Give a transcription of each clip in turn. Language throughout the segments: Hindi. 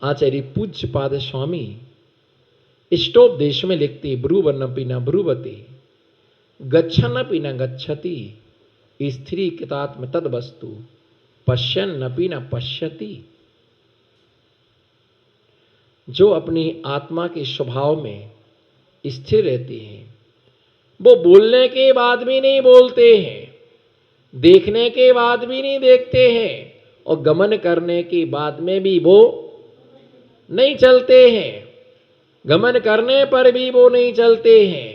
आचार्य पूज्य पाद स्वामी इष्टोपदेश में लिखते ब्रुवन्नपि न ब्रुवते गच्छन्नपि न गच्छति स्त्री कृतात्म तद वस्तु पश्यन्नपि न पश्यति। जो अपनी आत्मा के स्वभाव में स्थिर रहते हैं वो बोलने के बाद भी नहीं बोलते हैं, देखने के बाद भी नहीं देखते हैं और गमन करने के बाद में भी वो नहीं चलते हैं, गमन करने पर भी वो नहीं चलते हैं।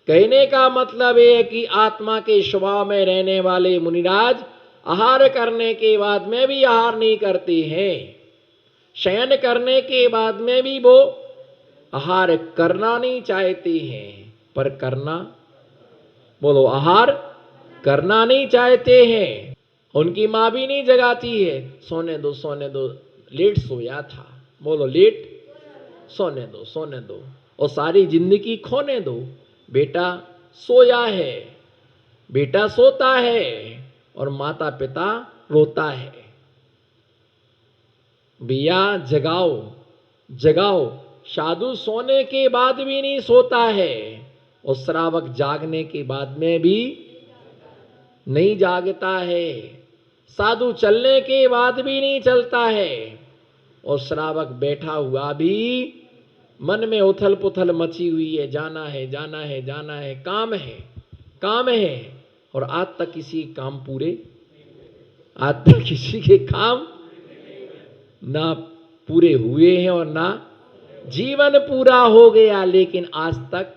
कहने का मतलब है कि आत्मा के स्वभाव में रहने वाले मुनिराज आहार करने के बाद में भी आहार नहीं करते हैं, शयन करने के बाद में भी वो आहार करना नहीं चाहते हैं, पर करना, बोलो, आहार करना नहीं चाहते हैं। उनकी माँ भी नहीं जगाती है, सोने दो सोने दो, लेट सोया था, बोलो लेट सोने दो सोने दो, और सारी जिंदगी खोने दो। बेटा सोया है, बेटा सोता है और माता पिता रोता है। भैया जगाओ जगाओ। साधु सोने के बाद भी नहीं सोता है और श्रावक जागने के बाद में भी नहीं जागता है। साधु चलने के बाद भी नहीं चलता है और श्रावक बैठा हुआ भी मन में उथल पुथल मची हुई है, जाना है जाना है जाना है, काम है काम है, और आज तक किसी काम पूरे, आज तक किसी के काम ना पूरे हुए हैं और ना जीवन पूरा हो गया, लेकिन आज तक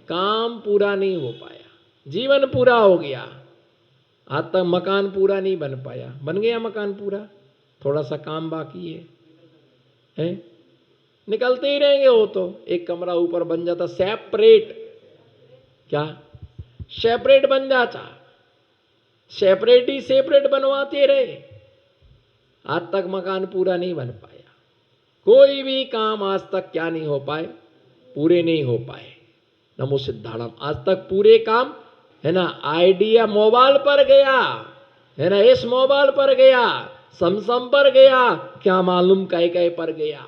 काम पूरा नहीं हो पाया। जीवन पूरा हो गया, आज तक मकान पूरा नहीं बन पाया। बन गया मकान पूरा, थोड़ा सा काम बाकी है? निकलते ही रहेंगे वो तो। एक कमरा ऊपर बन जाता सेपरेट, क्या सेपरेट बन जाता, सेपरेट ही सेपरेट बनवाते रहे, आज तक मकान पूरा नहीं बन पाया। कोई भी काम आज तक क्या नहीं हो पाए, पूरे नहीं हो पाए। नमो सिद्धाणम। आज तक पूरे काम है ना, आइडिया मोबाइल पर गया है ना, इस मोबाइल पर गया, समसम पर गया, क्या मालूम कई कई पर गया।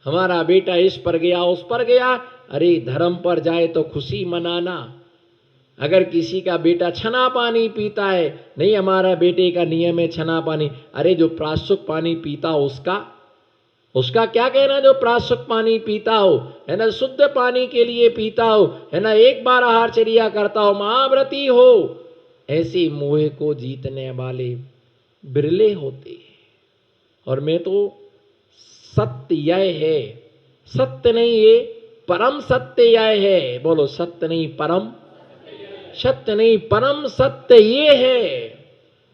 हमारा बेटा इस पर गया उस पर गया। अरे धर्म पर जाए तो खुशी मनाना। अगर किसी का बेटा छना पानी पीता है, नहीं हमारा बेटे का नियम है छना पानी, अरे जो प्राशुक पानी पीता हो उसका क्या कहना, जो प्राशुक पानी पीता हो है ना, शुद्ध पानी के लिए पीता हो है ना, एक बार आहारचर्या करता हो, महाव्रती हो, ऐसे मोह को जीतने वाले बिरले होते हैं। और मैं तो सत्य यह है, सत्य नहीं ये परम सत्य यह है, बोलो सत्य नहीं परम, सत्य नहीं परम सत्य ये है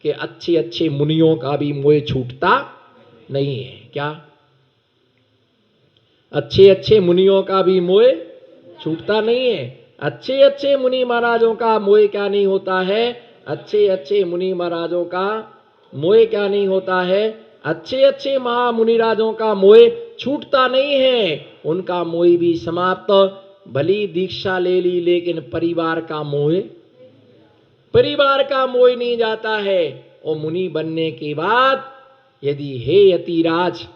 कि अच्छे अच्छे मुनियों का भी मोह छूटता नहीं है। क्या अच्छे अच्छे मुनियों का भी मोह छूटता नहीं है? अच्छे अच्छे मुनि महाराजों का मोह क्या नहीं होता है? अच्छे अच्छे मुनि महाराजों का मोह क्या नहीं होता है? अच्छे अच्छे महामुनिराजों का मोह छूटता नहीं है। उनका मोह भी समाप्त, भली दीक्षा ले ली लेकिन परिवार का मोह, परिवार का मोह नहीं जाता है। और मुनि बनने के बाद यदि हे यतिराज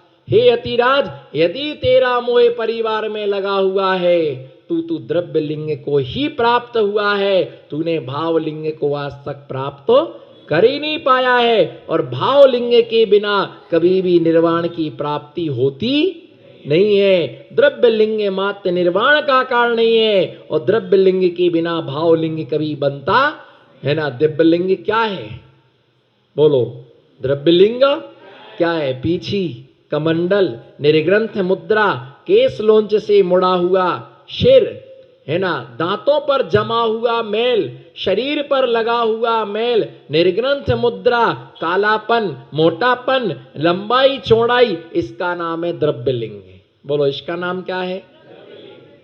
यदि तेरा मोह परिवार में लगा हुआ है, तू द्रव्य लिंग को ही प्राप्त हुआ है, तूने भाव लिंग को आज तक प्राप्त कर ही नहीं पाया है। और भाव लिंग के बिना कभी भी निर्वाण की प्राप्ति होती नहीं है। द्रव्य लिंग मात्र निर्वाण का कारण नहीं है, और द्रव्य लिंग के बिना भाव लिंग कभी बनता है ना। दिव्य लिंग क्या है, बोलो? द्रव्य लिंग क्या है? पीछी कमंडल, निर्ग्रंथ मुद्रा, केस लोंच से मुड़ा हुआ सिर है ना, दांतों पर जमा हुआ मैल, शरीर पर लगा हुआ मैल, निर्ग्रंथ मुद्रा, कालापन, मोटापन, लंबाई चौड़ाई, इसका नाम है द्रव्य लिंग। बोलो इसका नाम क्या है?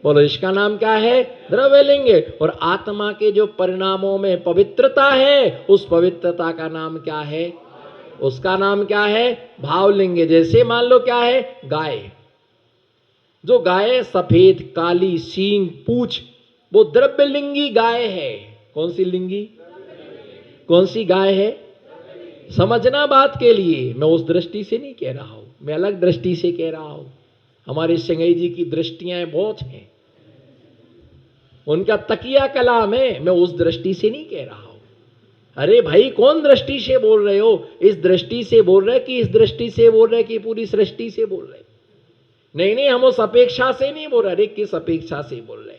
बोलो इसका नाम क्या है? द्रव्य लिंग। और आत्मा के जो परिणामों में पवित्रता है, उस पवित्रता का नाम क्या है? उसका नाम क्या है? भावलिंग। जैसे मान लो क्या है, गाय, जो गाय सफेद काली सींग पूछ, वो द्रव्य लिंगी गाय है। कौन सी लिंगी, कौन सी गाय है? समझना बात के लिए, मैं उस दृष्टि से नहीं कह रहा हूं। मैं अलग दृष्टि से कह रहा हूं। हमारे सिंगई जी की दृष्टियां बहुत हैं, उनका तकिया कलाम है, मैं उस दृष्टि से नहीं कह रहा हूं। अरे भाई कौन दृष्टि से बोल रहे हो? इस दृष्टि से बोल रहे कि इस दृष्टि से बोल रहे कि पूरी सृष्टि से बोल रहे? नहीं नहीं, हम उस अपेक्षा से नहीं बोल रहे। अरे किस अपेक्षा से बोल रहे?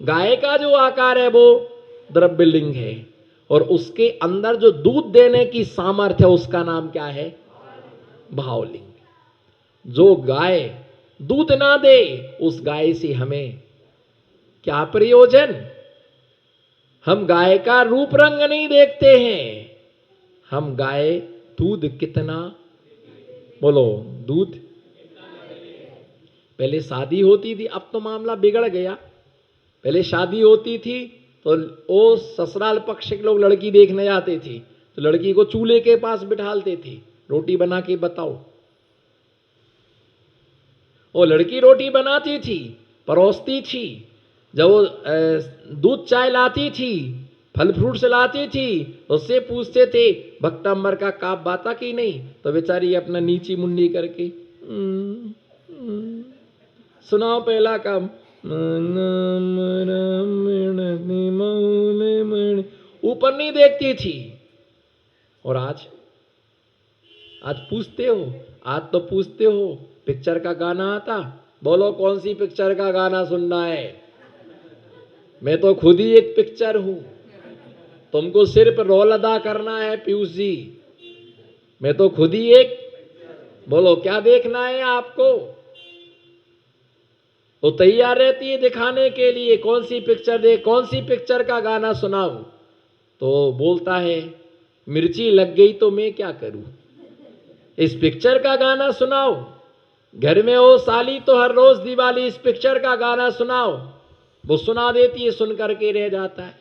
गाय का जो आकार है वो द्रव्यलिंग है, और उसके अंदर जो दूध देने की सामर्थ्य है उसका नाम क्या है? भावलिंग। जो गाय दूध ना दे उस गाय से हमें क्या प्रयोजन? हम गाय का रूप रंग नहीं देखते हैं, हम गाय दूध कितना, बोलो दूध। पहले शादी होती थी, अब तो मामला बिगड़ गया। पहले शादी होती थी तो वो ससुराल पक्ष के लोग लड़की देखने जाते थे, तो लड़की को चूल्हे के पास बिठालते थे, रोटी बना के बताओ। वो लड़की रोटी बनाती थी, परोसती थी, जब वो दूध चाय लाती थी, फल फ्रूट से लाती थी, उससे पूछते थे भक्तंबर का काप बाता कि नहीं, तो बेचारी अपना नीची मुंडी करके सुनाओ पहला काम, ऊपर नहीं देखती थी। और आज पूछते हो, आज तो पूछते हो पिक्चर का गाना आता, बोलो कौन सी पिक्चर का गाना सुनना है? मैं तो खुद ही एक पिक्चर हूं, तुमको सिर्फ रोल अदा करना है पीयूष जी। मैं तो खुद ही एक, बोलो क्या देखना है आपको? तो तैयार रहती है दिखाने के लिए कौन सी पिक्चर देख, कौन सी पिक्चर का गाना सुनाऊं, तो बोलता है मिर्ची लग गई तो मैं क्या करूं, इस पिक्चर का गाना सुनाओ। घर में हो साली तो हर रोज दिवाली इस पिक्चर का गाना सुनाओ, वो सुना देती है, सुन करके रह जाता है।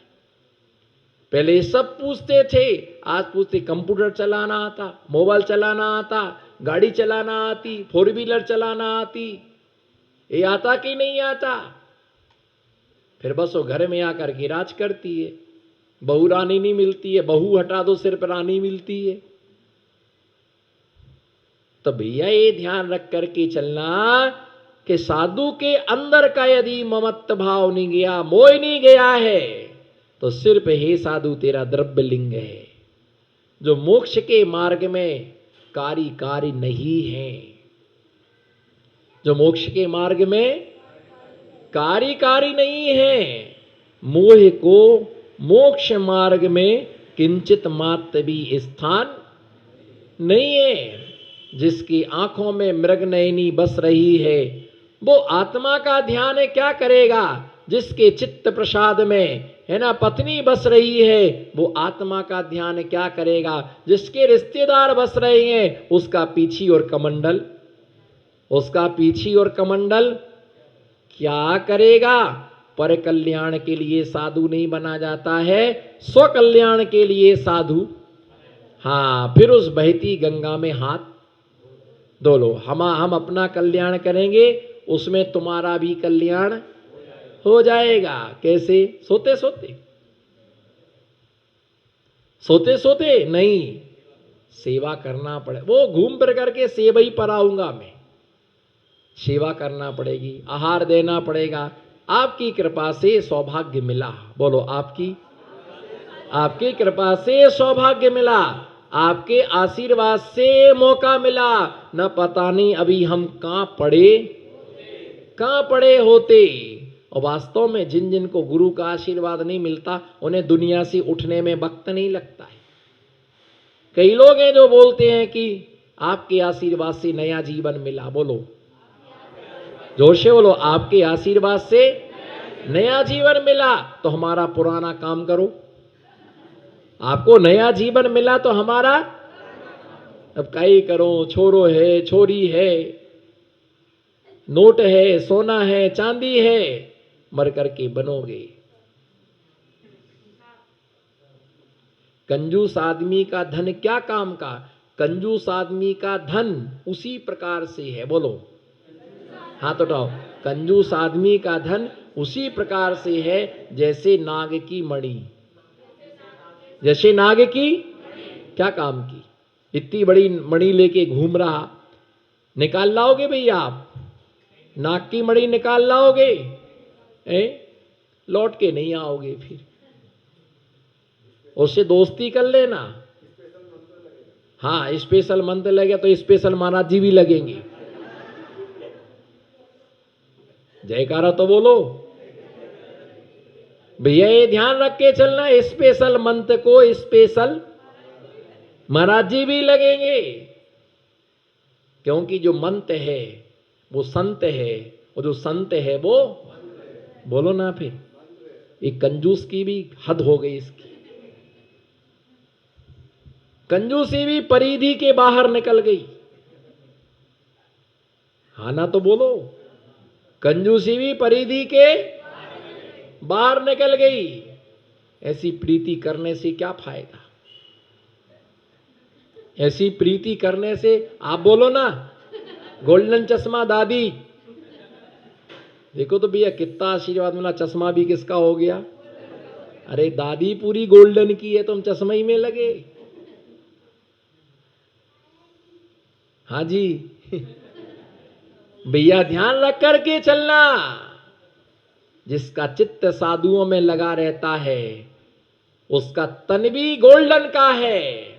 पहले सब पूछते थे, आज पूछते कंप्यूटर चलाना आता, मोबाइल चलाना आता, गाड़ी चलाना आती, 4 व्हीलर चलाना आती, ये आता कि नहीं आता? फिर बस वो घर में आकर के राज करती है। बहू रानी नहीं मिलती है, बहू हटा दो सिर्फ रानी मिलती है। तो भैया ये ध्यान रख करके चलना कि साधु के अंदर का यदि ममत्व भाव नहीं गया, मोह नहीं गया है, तो सिर्फ हे साधु तेरा द्रव्य लिंग है, जो मोक्ष के मार्ग में कारी नहीं है, जो मोक्ष के मार्ग में कारी नहीं है। मोह को मोक्ष मार्ग में किंचित मात्र भी स्थान नहीं है। जिसकी आंखों में मृग नयनी बस रही है वो आत्मा का ध्यान क्या करेगा? जिसके चित्त प्रसाद में है ना पत्नी बस रही है वो आत्मा का ध्यान क्या करेगा? जिसके रिश्तेदार बस रहे हैं उसका पीछी और कमंडल, उसका पीछी और कमंडल क्या करेगा? पर कल्याण के लिए साधु नहीं बना जाता है, स्व कल्याण के लिए साधु। हाँ, फिर उस बहती गंगा में हाथ धो लो। हम अपना कल्याण करेंगे, उसमें तुम्हारा भी कल्याण हो जाएगा। कैसे? सोते सोते, सोते सोते नहीं, सेवा करना पड़े। वो घूम फिर करके सेवा ही पर आऊंगा मैं, सेवा करना पड़ेगी, आहार देना पड़ेगा। आपकी कृपा से सौभाग्य मिला, बोलो आपकी कृपा से सौभाग्य मिला, आपके आशीर्वाद से मौका मिला। न पता नहीं अभी हम कहां पड़े होते। और वास्तव में जिन जिन को गुरु का आशीर्वाद नहीं मिलता उन्हें दुनिया से उठने में वक्त नहीं लगता है। कई लोग हैं जो बोलते हैं कि आपके आशीर्वाद से नया जीवन मिला, बोलो जोर से बोलो, आपके आशीर्वाद से नया जीवन मिला। तो हमारा पुराना काम करो। आपको नया जीवन मिला तो हमारा अब कई करो, छोरो है, छोरी है, नोट है, सोना है, चांदी है, मर करके बनोगे। कंजूस आदमी का धन क्या काम का? कंजूस आदमी का धन उसी प्रकार से है, बोलो हाथ उठाओ। कंजूस आदमी का धन उसी प्रकार से है जैसे नाग की मणि। जैसे नाग की क्या काम की? इतनी बड़ी मणि लेके घूम रहा, निकाल लाओगे भैया आप? नाक की मणि निकाल लाओगे? लौट के नहीं आओगे फिर। उससे दोस्ती कर लेना। हाँ, स्पेशल मंत्र लगे तो स्पेशल महाराज जी भी लगेंगे। जयकारा तो बोलो भैया। ये ध्यान रख के चलना, स्पेशल मंत्र को स्पेशल महाराज जी भी लगेंगे। क्योंकि जो मंत्र है वो संत है, और जो संत है वो बोलो ना फिर। एक कंजूस की भी हद हो गई इसकी। कंजूसी भी परिधि के बाहर निकल गई। हाँ ना तो बोलो। कंजूसी भी परिधि के बाहर निकल गई। ऐसी प्रीति करने से क्या फायदा? ऐसी प्रीति करने से आप बोलो ना, गोल्डन चश्मा दादी। देखो तो भैया कितना आशीर्वाद मिला, चश्मा भी किसका हो गया? अरे दादी पूरी गोल्डन की है, तुम चश्मा ही में लगे। हाँ जी भैया ध्यान रख करके चलना। जिसका चित्त साधुओं में लगा रहता है उसका तन भी गोल्डन का है।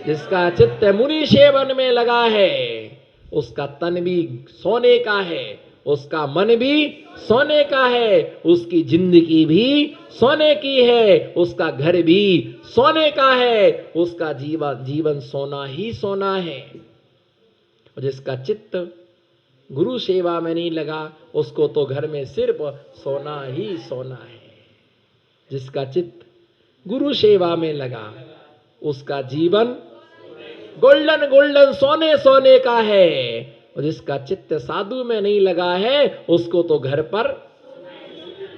जिसका चित्त मुनि सेवन में लगा है उसका तन भी सोने का है, उसका मन भी सोने का है, उसकी जिंदगी भी सोने की है, उसका घर भी सोने का है, उसका जीवन सोना ही सोना है। और जिसका चित्त गुरु सेवा में नहीं लगा उसको तो घर में सिर्फ सोना ही सोना है। जिसका चित्त गुरु सेवा में लगा उसका जीवन गोल्डन गोल्डन सोने सोने का है। और जिसका चित्त साधु में नहीं लगा है उसको तो घर पर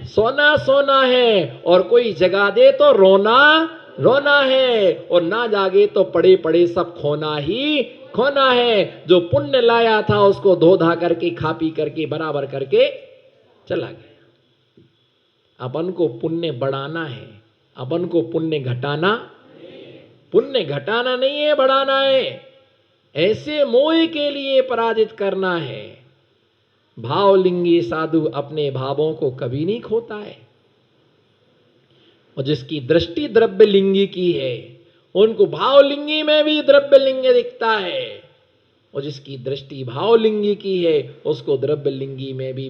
सोना सोना है, और कोई जगा दे तो रोना रोना है, और ना जागे तो पड़े पड़े सब खोना ही खोना है। जो पुण्य लाया था उसको धो धा करके खा पी करके बराबर करके चला गया। अपन को पुण्य बढ़ाना है, अपन को पुण्य घटाना नहीं है, बढ़ाना है। ऐसे मोह के लिए पराजित करना है। भावलिंगी साधु अपने भावों को कभी नहीं खोता है, और जिसकी दृष्टि द्रव्य लिंगी की है उनको भावलिंगी में भी द्रव्य लिंग दिखता है, और जिसकी दृष्टि भावलिंगी की है उसको द्रव्य लिंगी में भी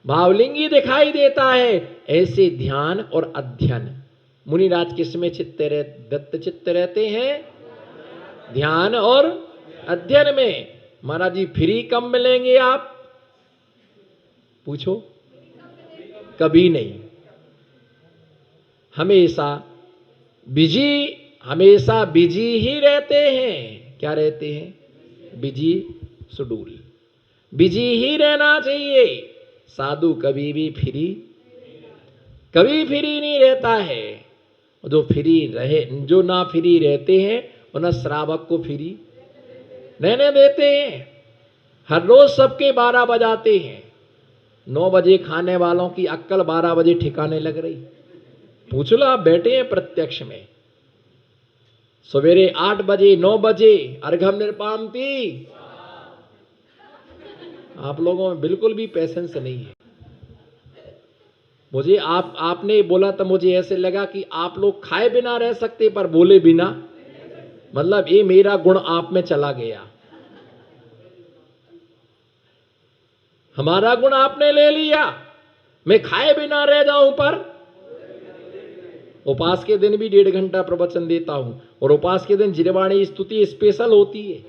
भावलिंगी दिखाई देता है। ऐसे ध्यान और अध्ययन मुनिराज किस में दत्त चित्त रहते हैं? ध्यान और अध्ययन में। महाराज जी फ्री कब मिलेंगे आप? पूछो। कभी नहीं। हमेशा बिजी ही रहते हैं। क्या रहते हैं? Busy schedule. बिजी ही रहना चाहिए। साधु कभी भी फ्री नहीं रहता है। जो ना फ्री रहते हैं उन्हें श्रावक को फ्री रहने देते हैं। हर रोज सबके 12 बजाते हैं। 9 बजे खाने वालों की अक्कल 12 बजे ठिकाने लग रही। पूछ लो, आप बैठे हैं प्रत्यक्ष में। सवेरे 8 बजे 9 बजे अर्घम निर्पामती। आप लोगों में बिल्कुल भी पेशेंस नहीं है। मुझे आपने बोला तो मुझे ऐसे लगा कि आप लोग खाए बिना रह सकते पर बोले बिना, मतलब ये मेरा गुण आप में चला गया। हमारा गुण आपने ले लिया। मैं खाए बिना रह जाऊं पर उपास के दिन भी 1.5 घंटा प्रवचन देता हूं, और उपास के दिन जिरवाणी स्तुति स्पेशल होती है,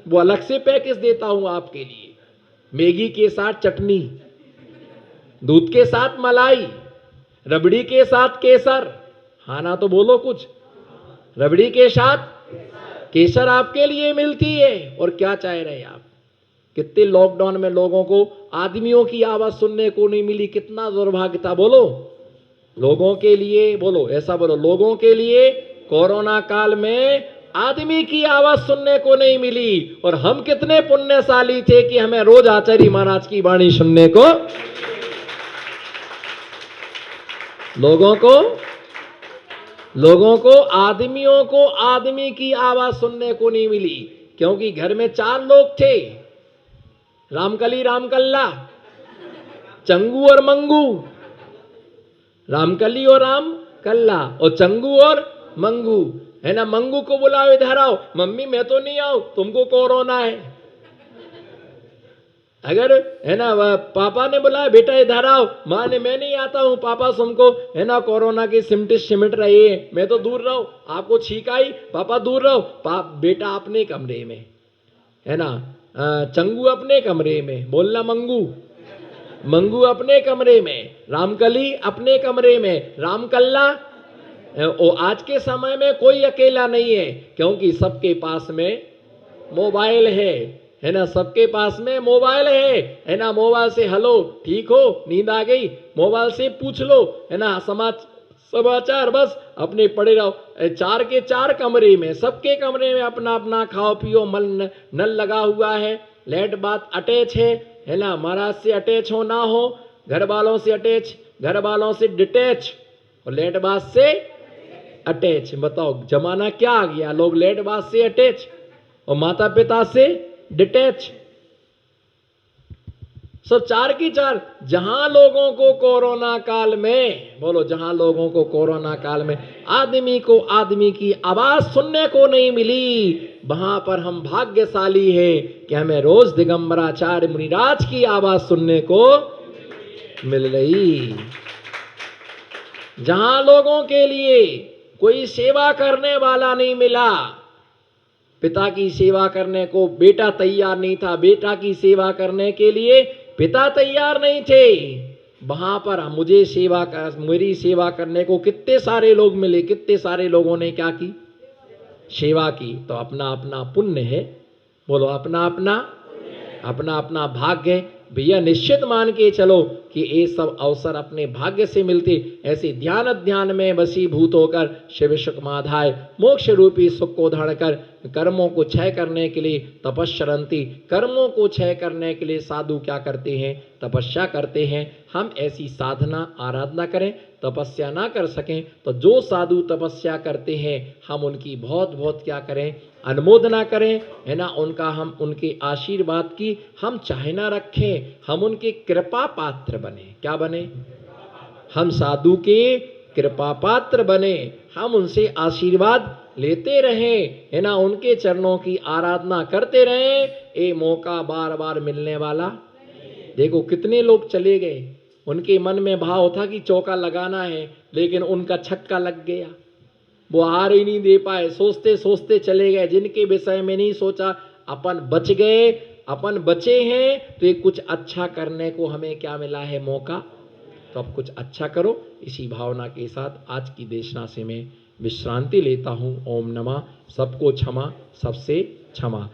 वो अलग से पैकेज देता हूं आपके लिए। मैगी के साथ चटनी, दूध के साथ मलाई, रबड़ी के साथ केसर। हाँ ना तो बोलो कुछ। रबड़ी के साथ केसर आपके लिए मिलती है। और क्या चाह रहे आप? कितने लॉकडाउन में लोगों को आदमियों की आवाज सुनने को नहीं मिली। कितना दुर्भाग्य था। बोलो लोगों के लिए, बोलो ऐसा बोलो, लोगों के लिए कोरोना काल में आदमी की आवाज सुनने को नहीं मिली। और हम कितने पुण्यशाली थे कि हमें रोज आचार्य महाराज की वाणी सुनने को, लोगों को आदमियों को आदमी की आवाज सुनने को नहीं मिली। क्योंकि घर में 4 लोग थे, रामकली रामकल्ला, चंगू और मंगू। रामकली और रामकल्ला और चंगू और मंगू, है ना। मंगू को बुलाओ, इधर आओ। मम्मी मैं तो नहीं आऊं, तुमको कोरोना है। अगर है ना पापा ने बुलाया, बेटा इधर आओ, माँ ने मैं नहीं आता हूं, पापा तुमको है ना कोरोना की सिमट रही है, मैं तो दूर रहो। आपको छींक आई, पापा दूर रहो। बेटा अपने कमरे में, है ना। चंगू अपने कमरे में, बोलना मंगू। मंगू अपने कमरे में, रामकली अपने कमरे में, रामकल्ला। और आज के समय में कोई अकेला नहीं है, क्योंकि सबके पास में मोबाइल है ना। सबके पास में मोबाइल है ना। मोबाइल से हेलो ठीक हो, नींद आ गई, मोबाइल से पूछ लो, है ना। समाचार बस अपने पड़े रहो। 4 के 4 कमरे में, सबके कमरे में अपना अपना खाओ पियो, नल लगा हुआ है, लाइट बात अटैच है ना। महाराज से अटैच हो ना हो, घर वालों से अटैच, घर वालों से डिटैच, और लाइट बात से अटैच। बताओ जमाना क्या आ गया, लोग लाइट बात से अटैच और माता पिता से डिटैच। सब 4 की 4। जहां लोगों को कोरोना काल में, बोलो जहां लोगों को कोरोना काल में आदमी को आदमी की आवाज सुनने को नहीं मिली, वहां पर हम भाग्यशाली हैं कि हमें रोज दिगंबराचार्य मुनिराज की आवाज सुनने को मिल रही। जहां लोगों के लिए कोई सेवा करने वाला नहीं मिला, पिता की सेवा करने को बेटा तैयार नहीं था, बेटा की सेवा करने के लिए पिता तैयार नहीं थे, वहां पर मेरी सेवा करने को कितने सारे लोग मिले, कितने सारे लोगों ने क्या की, सेवा की। तो अपना अपना पुण्य है, बोलो अपना अपना भाग्य है भैया। निश्चित मान के चलो कि ये सब अवसर अपने भाग्य से मिलते। ऐसे ध्यान में वशीभूत होकर शिव सुख माधाय मोक्ष रूपी सुख को धारण कर कर्मों को क्षय करने के लिए तपस्या, कर्मों को क्षय करने के लिए साधु क्या करते हैं, तपस्या करते हैं। हम ऐसी साधना आराधना करें। तपस्या ना कर सकें तो जो साधु तपस्या करते हैं हम उनकी बहुत बहुत क्या करें, अनुमोदना करें, है ना। हम उनके आशीर्वाद की हम चाहे ना रखें, हम उनके कृपा पात्र बने। क्या बने, हम साधु के कृपा पात्र बने, हम उनसे आशीर्वाद लेते रहें, है ना। उनके चरणों की आराधना करते रहें। ये मौका बार बार मिलने वाला। देखो कितने लोग चले गए, उनके मन में भाव था कि चौका लगाना है, लेकिन उनका छक्का लग गया, वो हार ही नहीं दे पाए, सोचते सोचते चले गए, जिनके विषय में नहीं सोचा। अपन बच गए, अपन बचे हैं, तो ये कुछ अच्छा करने को हमें क्या मिला है, मौका। तो अब कुछ अच्छा करो। इसी भावना के साथ आज की देशना से मैं विश्रांति लेता हूँ। ओम नमः। सबको क्षमा, सबसे क्षमा।